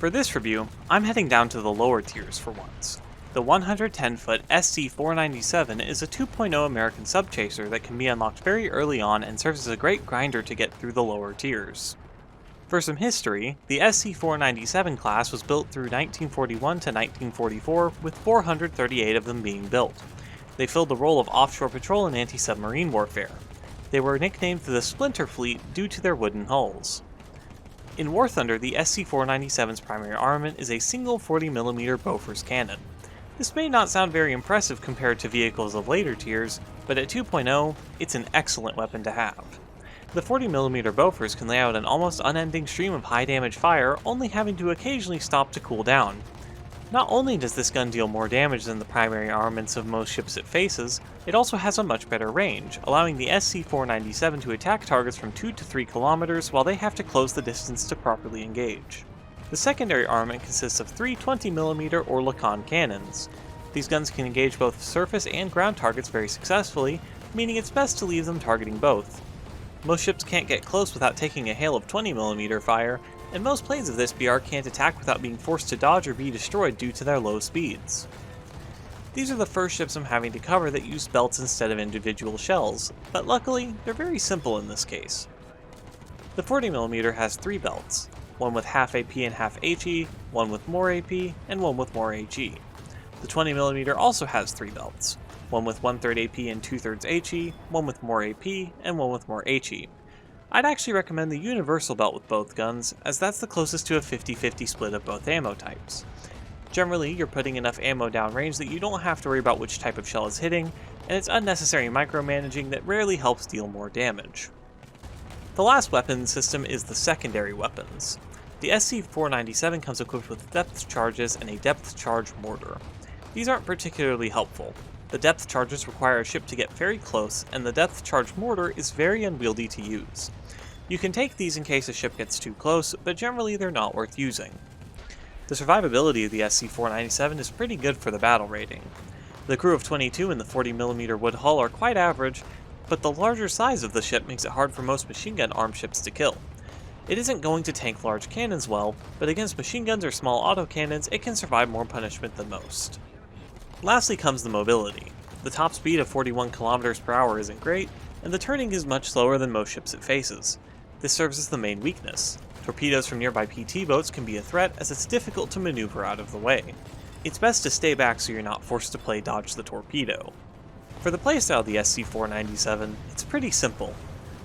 For this review, I'm heading down to the lower tiers for once. The 110-foot SC-497 is a 2.0 American subchaser that can be unlocked very early on and serves as a great grinder to get through the lower tiers. For some history, the SC-497 class was built through 1941 to 1944, with 438 of them being built. They filled the role of offshore patrol and anti-submarine warfare. They were nicknamed the Splinter Fleet due to their wooden hulls. In War Thunder, the SC-497's primary armament is a single 40mm Bofors cannon. This may not sound very impressive compared to vehicles of later tiers, but at 2.0, it's an excellent weapon to have. The 40mm Bofors can lay out an almost unending stream of high damage fire, only having to occasionally stop to cool down. Not only does this gun deal more damage than the primary armaments of most ships it faces, it also has a much better range, allowing the SC-497 to attack targets from 2 to 3 kilometers while they have to close the distance to properly engage. The secondary armament consists of 3 20mm or Lacan cannons. These guns can engage both surface and ground targets very successfully, meaning it's best to leave them targeting both. Most ships can't get close without taking a hail of 20mm fire, and most planes of this BR can't attack without being forced to dodge or be destroyed due to their low speeds. These are the first ships I'm having to cover that use belts instead of individual shells, but luckily, they're very simple in this case. The 40mm has 3 belts, one with half AP and half HE, one with more AP, and one with more HE. The 20mm also has 3 belts, one with 1/3 AP and 2/3 HE, one with more AP, and one with more HE. I'd actually recommend the universal belt with both guns, as that's the closest to a 50-50 split of both ammo types. Generally, you're putting enough ammo downrange that you don't have to worry about which type of shell is hitting, and it's unnecessary micromanaging that rarely helps deal more damage. The last weapon system is the secondary weapons. The SC-497 comes equipped with depth charges and a depth charge mortar. These aren't particularly helpful. The depth charges require a ship to get very close, and the depth charge mortar is very unwieldy to use. You can take these in case a ship gets too close, but generally they're not worth using. The survivability of the SC-497 is pretty good for the battle rating. The crew of 22 in the 40mm wood hull are quite average, but the larger size of the ship makes it hard for most machine gun armed ships to kill. It isn't going to tank large cannons well, but against machine guns or small autocannons it can survive more punishment than most. Lastly comes the mobility. The top speed of 41 km per hour isn't great, and the turning is much slower than most ships it faces. This serves as the main weakness. Torpedoes from nearby PT boats can be a threat as it's difficult to maneuver out of the way. It's best to stay back so you're not forced to play dodge the torpedo. For the playstyle of the SC-497, it's pretty simple.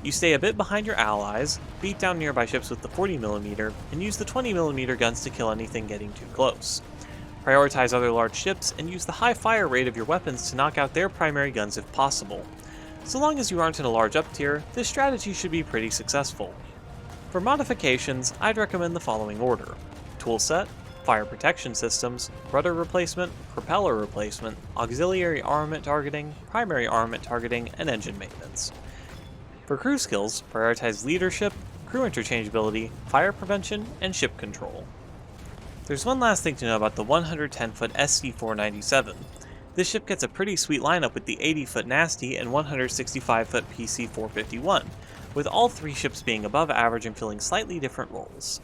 You stay a bit behind your allies, beat down nearby ships with the 40mm, and use the 20mm guns to kill anything getting too close. Prioritize other large ships, and use the high fire rate of your weapons to knock out their primary guns if possible. So long as you aren't in a large up tier, this strategy should be pretty successful. For modifications, I'd recommend the following order: toolset, fire protection systems, rudder replacement, propeller replacement, auxiliary armament targeting, primary armament targeting, and engine maintenance. For crew skills, prioritize leadership, crew interchangeability, fire prevention, and ship control. There's one last thing to know about the 110-foot SC-497. This ship gets a pretty sweet lineup with the 80-foot Nasty and 165-foot PC-451, with all 3 ships being above average and filling slightly different roles.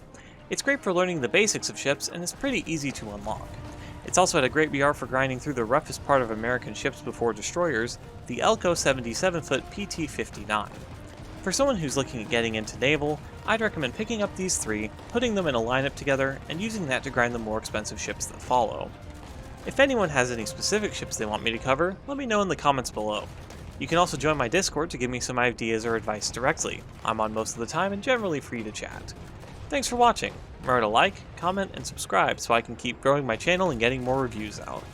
It's great for learning the basics of ships, and it's pretty easy to unlock. It's also had a great BR for grinding through the roughest part of American ships before destroyers, the Elco 77-foot PT-59. For someone who's looking at getting into naval, I'd recommend picking up these 3, putting them in a lineup together, and using that to grind the more expensive ships that follow. If anyone has any specific ships they want me to cover, let me know in the comments below. You can also join my Discord to give me some ideas or advice directly. I'm on most of the time and generally free to chat. Thanks for watching. Remember to like, comment, and subscribe so I can keep growing my channel and getting more reviews out.